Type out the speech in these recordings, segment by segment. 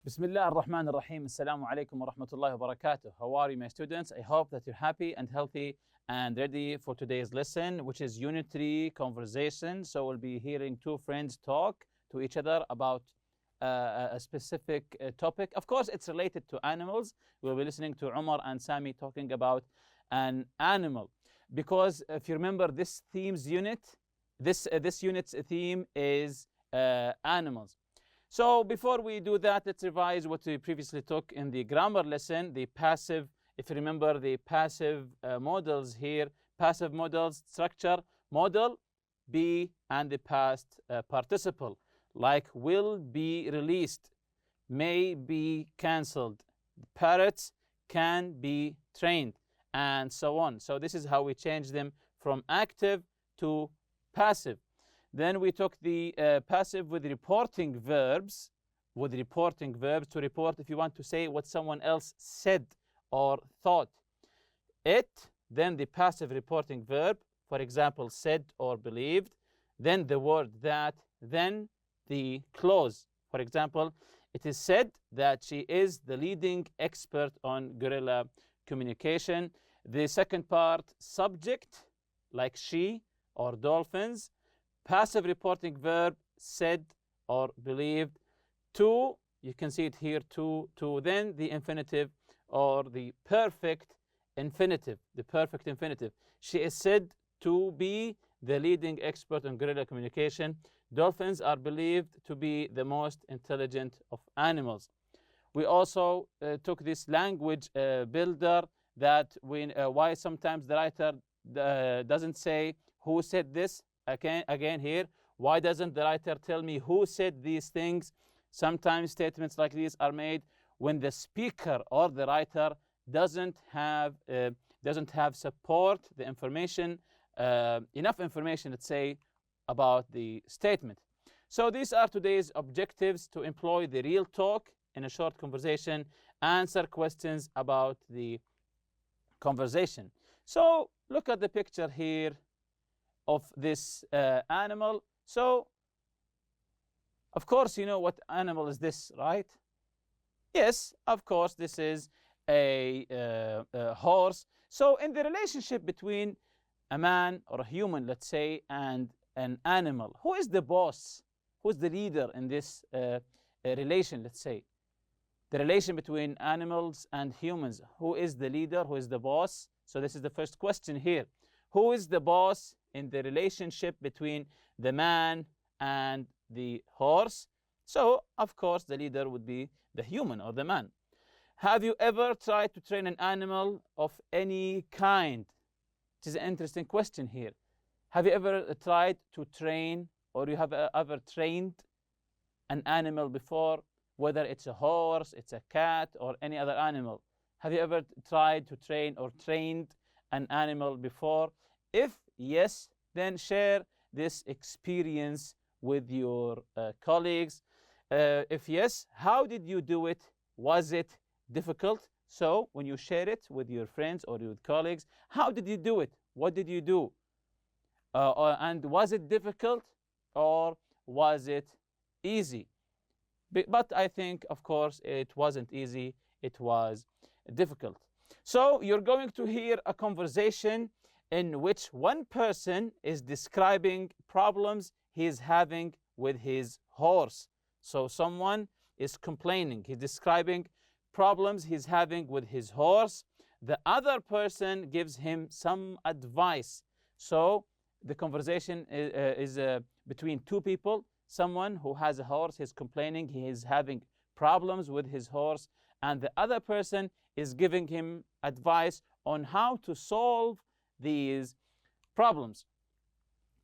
Bismillah ar-Rahman ar-Rahim. Assalamu alaikum wa rahmatullahi wa barakatuh. How are you, my students? I hope that you're happy and healthy and ready for today's lesson, which is Unit 3 conversation. So we'll be hearing two friends talk to each other about a specific topic. Of course, it's related to animals. We'll be listening to Umar and Sami talking about an animal. Because if you remember this theme's unit, this unit's theme is animals. So before we do that, let's revise what we previously took in the grammar lesson, the passive. If you remember the passive modals here, passive modals, structure, modal, be, and the past participle, like will be released, may be cancelled, parrots can be trained, and so on. So this is how we change them from active to passive. Then we took the passive with reporting verbs, to report if you want to say what someone else said or thought. It, then the passive reporting verb, for example, said or believed, then the word that, then the clause. For example, it is said that she is the leading expert on guerrilla communication. The second part, subject, like she or dolphins. Passive reporting verb, said or believed. To, you can see it here, to. Then the infinitive or the perfect infinitive. She is said to be the leading expert on guerrilla communication. Dolphins are believed to be the most intelligent of animals. We also took this language builder that why sometimes the writer doesn't say who said this. Again here, why doesn't the writer tell me who said these things? Sometimes statements like these are made when the speaker or the writer doesn't have support, the information, enough information, let's say, about the statement. So these are today's objectives: to employ the real talk in a short conversation, answer questions about the conversation. So look at the picture here of this animal. So, of course, you know what animal is this, right? Yes, of course, this is a horse. So, in the relationship between a man or a human, let's say, and an animal, who is the boss? Who is the leader in this relation, let's say? The relation between animals and humans. Who is the leader? Who is the boss? So, this is the first question here. Who is the boss in the relationship between the man and the horse? So, of course, the leader would be the human or the man. Have you ever tried to train an animal of any kind? It is an interesting question here. Have you ever tried to train, or you have ever trained an animal before, whether it's a horse, it's a cat, or any other animal? Have you ever tried to train or trained an animal before? If yes, then share this experience with your colleagues. If yes, how did you do it? Was it difficult? So when you share it with your friends or with colleagues, how did you do it? What did you do? And was it difficult or was it easy? But I think, of course, it wasn't easy. It was difficult. So you're going to hear a conversation in which one person is describing problems he is having with his horse. So someone is complaining. He's describing problems he's having with his horse. The other person gives him some advice. So the conversation is between two people. Someone who has a horse is complaining. He is having problems with his horse. And the other person is giving him advice on how to solve these problems.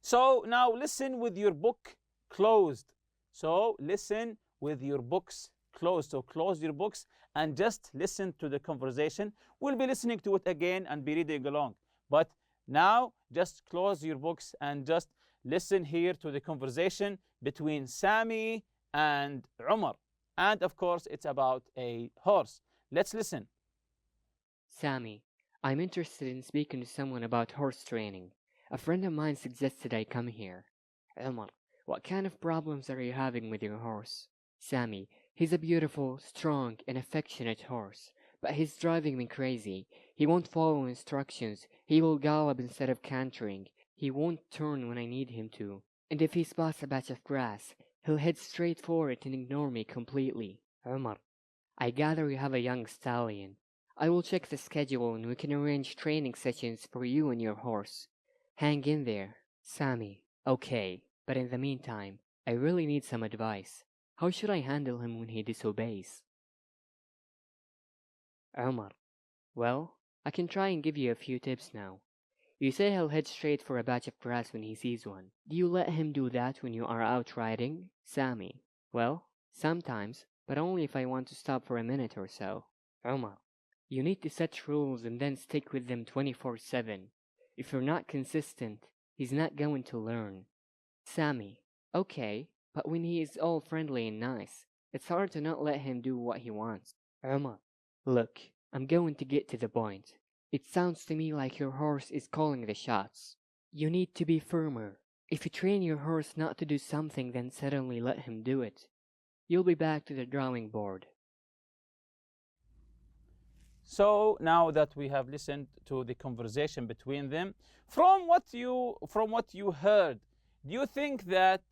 So now listen with your book closed. So listen with your books closed. So close your books and just listen to the conversation. We'll be listening to it again and be reading along. But now just close your books and just listen here to the conversation between Sami and Umar. And of course, it's about a horse. Let's listen. Sami, I'm interested in speaking to someone about horse training. A friend of mine suggested I come here. Umar, what kind of problems are you having with your horse? Sami, He's a beautiful, strong, and affectionate horse, but he's driving me crazy. He won't follow instructions. He will gallop instead of cantering. He won't turn when I need him to. And if he spots a patch of grass, he'll head straight for it and ignore me completely. Umar, I gather you have a young stallion. I will check the schedule and we can arrange training sessions for you and your horse. Hang in there, Sammy. Okay, but in the meantime, I really need some advice. How should I handle him when he disobeys? Umar, well, I can try and give you a few tips now. You say he'll head straight for a patch of grass when he sees one. Do you let him do that when you are out riding, Sammy? Well, sometimes, but only if I want to stop for a minute or so. Umar, you need to set rules and then stick with them 24/7. If you're not consistent, he's not going to learn. Sammy, okay, but when he is all friendly and nice, it's hard to not let him do what he wants. Umar, look, I'm going to get to the point. It sounds to me like your horse is calling the shots. You need to be firmer. If you train your horse not to do something, then suddenly let him do it. You'll be back to the drawing board. So now that we have listened to the conversation between them, from what you heard, do you think that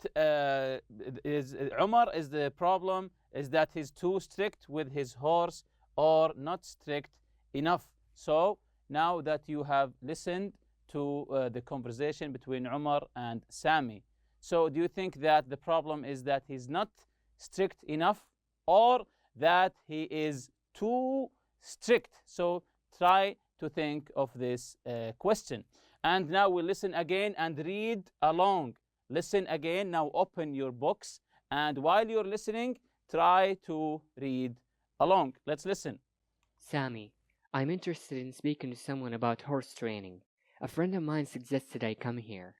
Umar is the problem? Is that he's too strict with his horse or not strict enough? So now that you have listened to the conversation between Umar and Sami, so do you think that the problem is that he's not strict enough or that he is too strict? So try to think of this question. And now we'll listen again and read along. Listen again. Now open your books. And while you're listening, try to read along. Let's listen. Sammy, I'm interested in speaking to someone about horse training. A friend of mine suggested I come here.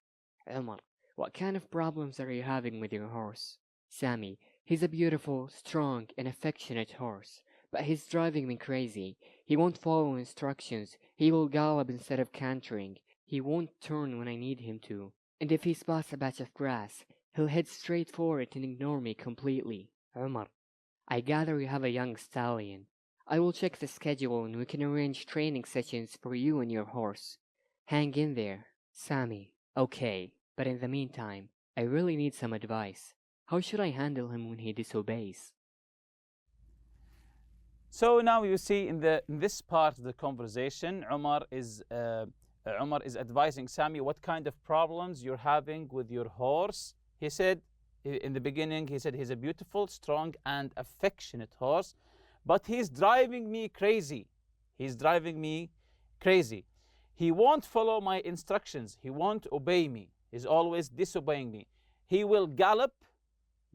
Umar, what kind of problems are you having with your horse? Sammy, he's a beautiful, strong, and affectionate horse, but he's driving me crazy. He won't follow instructions. He will gallop instead of cantering. He won't turn when I need him to. And if he spots a patch of grass, he'll head straight for it and ignore me completely. Umar, I gather you have a young stallion. I will check the schedule and we can arrange training sessions for you and your horse. Hang in there, Sammy. Okay, but in the meantime, I really need some advice. How should I handle him when he disobeys? So now you see in this part of the conversation, Umar is advising Sami what kind of problems you're having with your horse. He said in the beginning, he said he's a beautiful, strong, and affectionate horse, but he's driving me crazy. He's driving me crazy. He won't follow my instructions. He won't obey me. He's always disobeying me. He will gallop.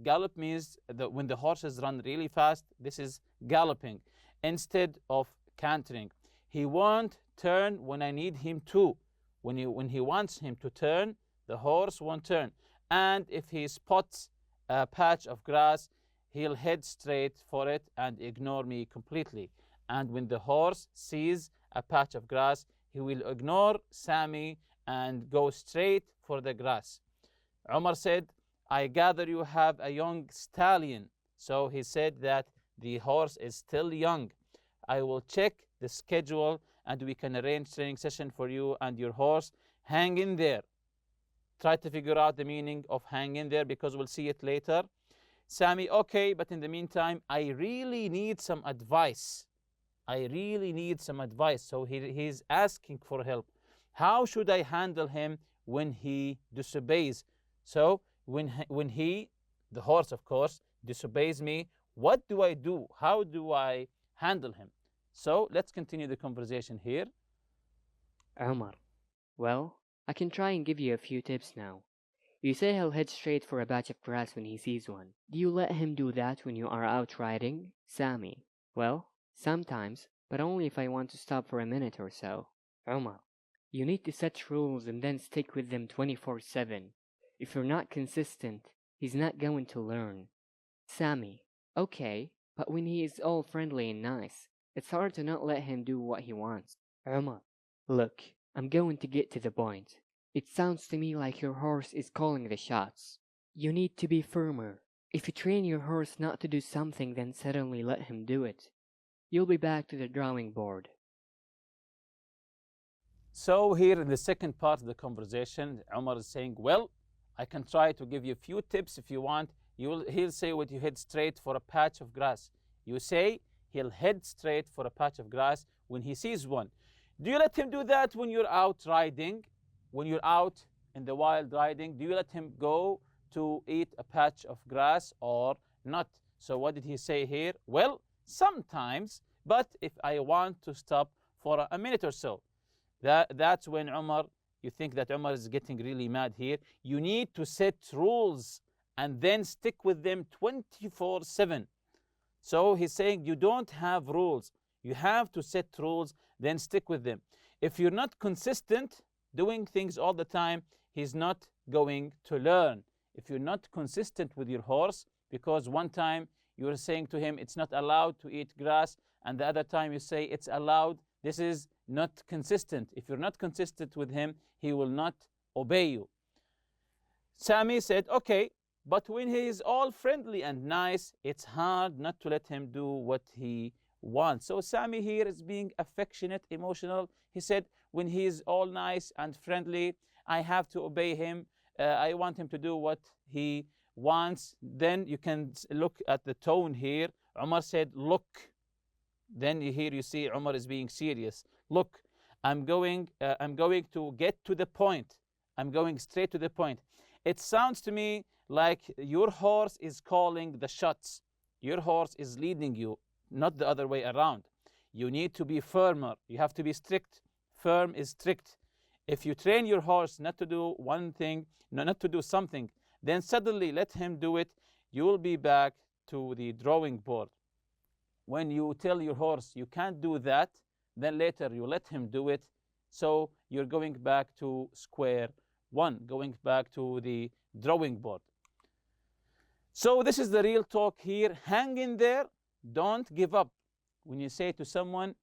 Gallop means that when the horses run really fast, this is galloping instead of cantering. He won't turn when I need him to. When he wants him to turn, the horse won't turn. And if he spots a patch of grass, he'll head straight for it and ignore me completely. And when the horse sees a patch of grass, he will ignore Sami and go straight for the grass. Umar said, I gather you have a young stallion. So he said that the horse is still young. I will check the schedule and we can arrange training session for you and your horse. Hang in there. Try to figure out the meaning of hang in there because we'll see it later. Sami, okay, but in the meantime, I really need some advice. I really need some advice. So he's asking for help. How should I handle him when he disobeys? So when he, the horse of course, disobeys me, what do I do? How do I handle him? So let's continue the conversation here. Umar, well, I can try and give you a few tips now. You say he'll head straight for a patch of grass when he sees one. Do you let him do that when you are out riding, Sami? Well, sometimes, but only if I want to stop for a minute or so. Umar, you need to set rules and then stick with them 24/7. If you're not consistent, he's not going to learn. Sami, okay, but when he is all friendly and nice, it's hard to not let him do what he wants. Umar, look, I'm going to get to the point. It sounds to me like your horse is calling the shots. You need to be firmer. If you train your horse not to do something, then suddenly let him do it, you'll be back to the drawing board. So here in the second part of the conversation, Umar is saying, well, I can try to give you a few tips if you want. He'll say, would you head straight for a patch of grass? You say he'll head straight for a patch of grass when he sees one. Do you let him do that when you're out riding? When you're out in the wild riding, do you let him go to eat a patch of grass or not? So what did he say here? Well, sometimes, but if I want to stop for a minute or so. That's when Umar, you think that Umar is getting really mad here. You need to set rules and then stick with them 24/7. So he's saying you don't have rules. You have to set rules, then stick with them. If you're not consistent doing things all the time, he's not going to learn. If you're not consistent with your horse, because one time you're saying to him it's not allowed to eat grass, and the other time you say it's allowed, this is not consistent. If you're not consistent with him, he will not obey you. Sami said, okay, but when he is all friendly and nice, it's hard not to let him do what he wants. So Sami here is being affectionate, emotional. He said, when he is all nice and friendly, I have to obey him. I want him to do what he wants. Then you can look at the tone here. Umar said, look. Then here you see Umar is being serious. Look, I'm going to get to the point. I'm going straight to the point. It sounds to me like your horse is calling the shots. Your horse is leading you, not the other way around. You need to be firmer. You have to be strict. Firm is strict. If you train your horse not to do one thing, not to do something, then suddenly let him do it, you will be back to the drawing board. When you tell your horse you can't do that, then later you let him do it. So you're going back to square one, going back to the drawing board. So this is the real talk here. Hang in there. Don't give up. When you say to someone,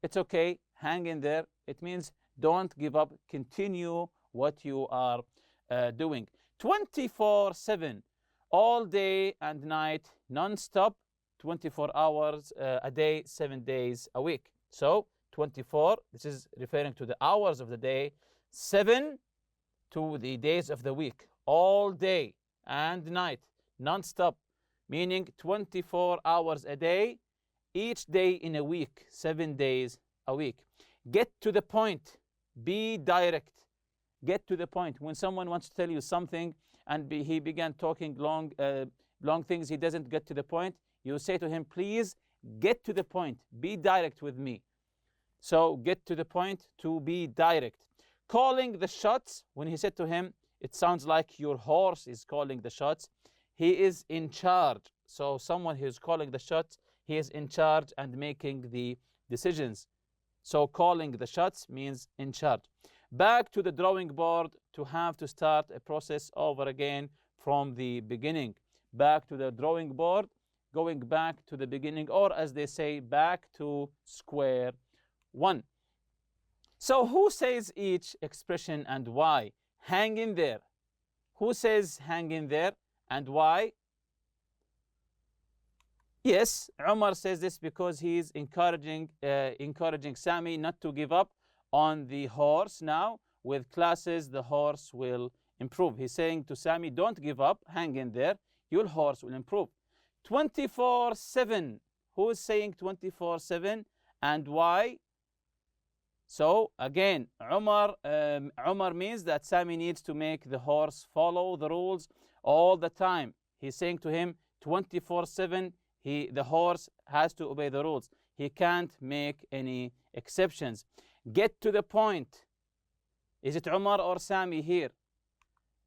it's okay, hang in there, it means don't give up. Continue what you are doing. 24/7, all day and night, non-stop, 24 hours a day, 7 days a week. So 24, this is referring to the hours of the day, 7 to the days of the week, all day and night, non-stop, meaning 24 hours a day, each day in a week, 7 days a week. Get to the point. Be direct. Get to the point. When someone wants to tell you something and he began talking long things, he doesn't get to the point, you say to him, please get to the point. Be direct with me. So get to the point, to be direct. Calling the shots, when he said to him, it sounds like your horse is calling the shots. He is in charge. So someone who is calling the shots, he is in charge and making the decisions. So calling the shots means in charge. Back to the drawing board, to have to start a process over again from the beginning. Back to the drawing board, going back to the beginning, or as they say, back to square one. So who says each expression and why? Hang in there. Who says hang in there and why? Yes, Umar says this because he's encouraging Sami not to give up on the horse. Now, with classes, the horse will improve. He's saying to Sami, don't give up, hang in there, your horse will improve. 24/7. Who is saying 24/7 and why? So again, Umar means that Sami needs to make the horse follow the rules all the time. He's saying to him 24/7, the horse has to obey the rules. He can't make any exceptions. Get to the point. Is it Umar or Sami here?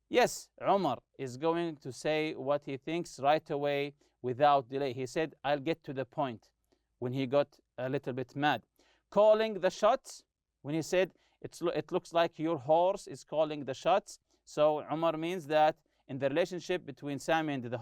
Yes, Umar is going to say what he thinks right away without delay. He said, I'll get to the point, when he got a little bit mad. Calling the shots, when he said, it looks like your horse is calling the shots. So Umar means that in the relationship between Sami and the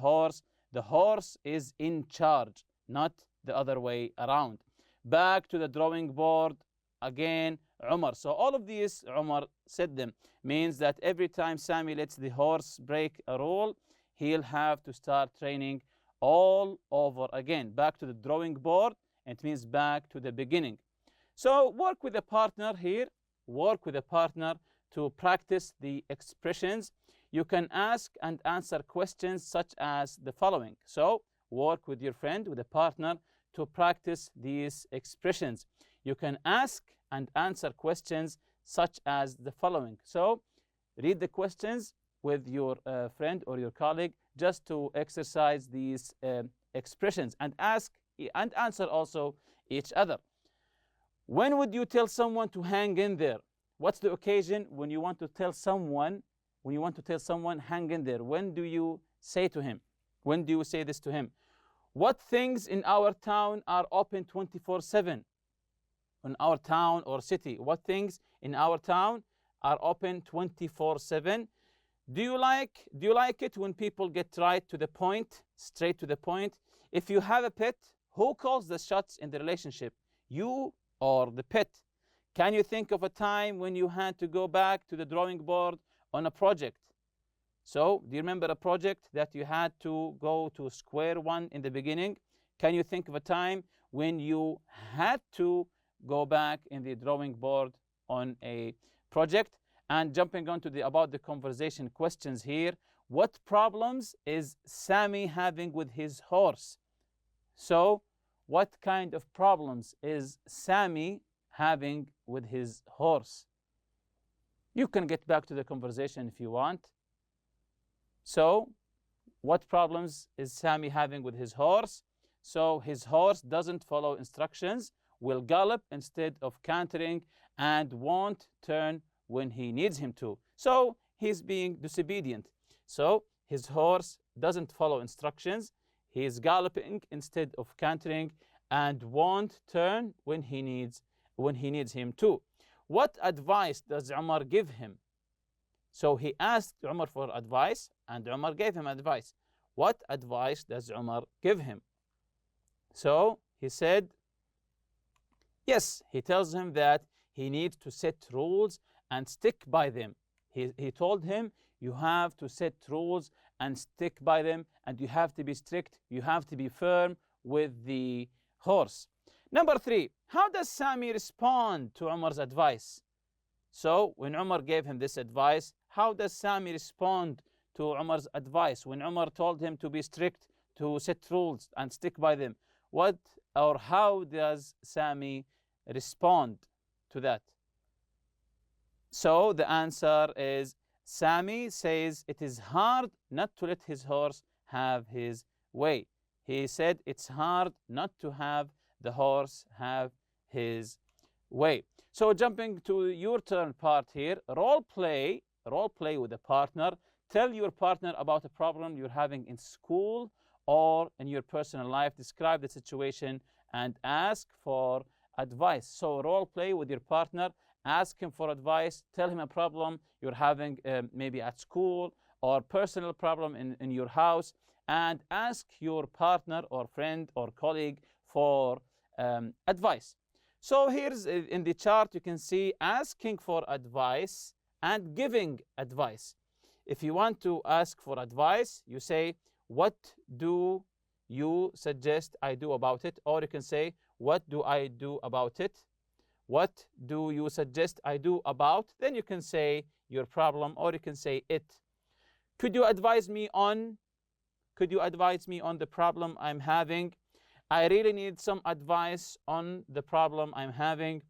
horse is in charge, not the other way around. Back to the drawing board, again, Umar. So all of these, Umar said them, means that every time Sami lets the horse break a rule, he'll have to start training all over again, back to the drawing board. It means back to the beginning. So work with a partner here, work with a partner to practice the expressions. You can ask and answer questions such as the following. So work with your friend, with a partner, to practice these expressions. You can ask and answer questions such as the following. So read the questions with your friend or your colleague just to exercise these expressions, and ask and answer also each other. When would you tell someone to hang in there? What's the occasion when you want to tell someone, hang in there? When do you say to him? When do you say this to him? What things in our town are open 24/7? In our town or city, what things in our town are open 24/7? Do you like it when people get right to the point, straight to the point? If you have a pet, who calls the shots in the relationship, you or the pet? Can you think of a time when you had to go back to the drawing board on a project? So, do you remember a project that you had to go to square one in the beginning? Can you think of a time when you had to go back in the drawing board on a project? And jumping on to about the conversation questions here, what problems is Sammy having with his horse? So, what kind of problems is Sammy having with his horse? You can get back to the conversation if you want. So, what problems is Sammy having with his horse? So, his horse doesn't follow instructions, will gallop instead of cantering, and won't turn when he needs him to. So, he's being disobedient. So, his horse doesn't follow instructions, he is galloping instead of cantering, and won't turn when he needs him to. What advice does Umar give him? So he asked Umar for advice, and Umar gave him advice. What advice does Umar give him? So he said, yes, he tells him that he needs to set rules and stick by them. He told him, you have to set rules and stick by them, and you have to be strict, you have to be firm with the horse. Number 3, how does Sammy respond to Umar's advice? So when Umar gave him this advice, how does Sammy respond to Umar's advice? When Umar told him to be strict, to set rules and stick by them, what or how does Sammy respond to that? So the answer is, Sammy says it is hard not to let his horse have his way. He said it's hard not to have the horse have his way. So jumping to your turn part here, role play with a partner. Tell your partner about a problem you're having in school or in your personal life. Describe the situation and ask for advice. So role play with your partner, ask him for advice, tell him a problem you're having maybe at school or personal problem in your house, and ask your partner or friend or colleague for advice. So here's in the chart, you can see asking for advice and giving advice. If you want to ask for advice, you say, what do you suggest I do about it? Or you can say, what do I do about it? What do you suggest I do about? Then you can say your problem, or you can say it. Could you advise me on the problem I'm having? I really need some advice on the problem I'm having.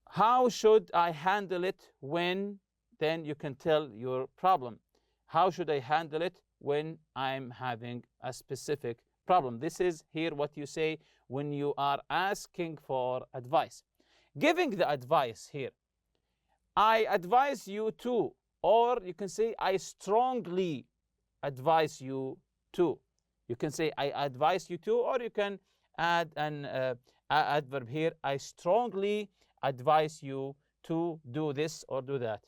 How should I handle it when? Then you can tell your problem. How should I handle it when I'm having a specific problem? This is here what you say when you are asking for advice. Giving the advice here, I advise you to, or you can say I strongly advise you to. You can say I advise you to, or you can add an adverb here, I strongly advise you to do this or do that.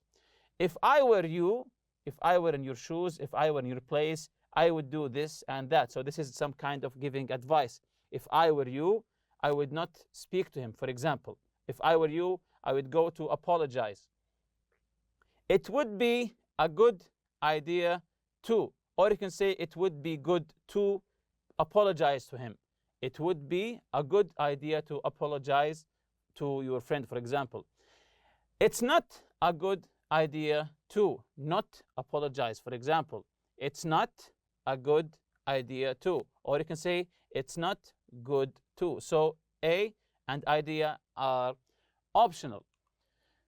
If I were you, if I were in your shoes, if I were in your place, I would do this and that. So this is some kind of giving advice. If I were you, I would not speak to him, for example. If I were you, I would go to apologize. It would be a good idea to, or you can say it would be good to apologize to him. It would be a good idea to apologize to your friend, for example. It's not a good idea to not apologize, for example. It's not a good idea to, or you can say it's not good to. So a and idea are optional.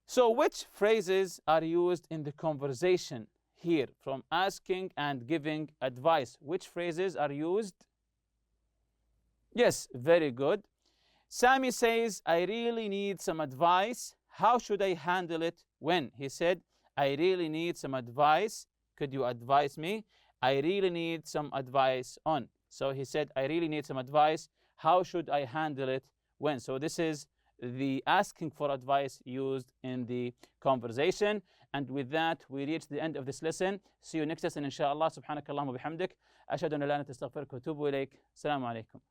So which phrases are used in the conversation here from asking and giving advice? Which phrases are used? Yes, very good. Sami says, I really need some advice. How should I handle it when? He said, I really need some advice. Could you advise me? I really need some advice on. So he said, I really need some advice. How should I handle it when? So this is the asking for advice used in the conversation. And with that, we reach the end of this lesson. See you next lesson, inshallah. Subhanakallahumma bihamdik. Ashhadu an la ilaha illa anta astaghfiruka wa atubu ilayk. Assalamu alaikum.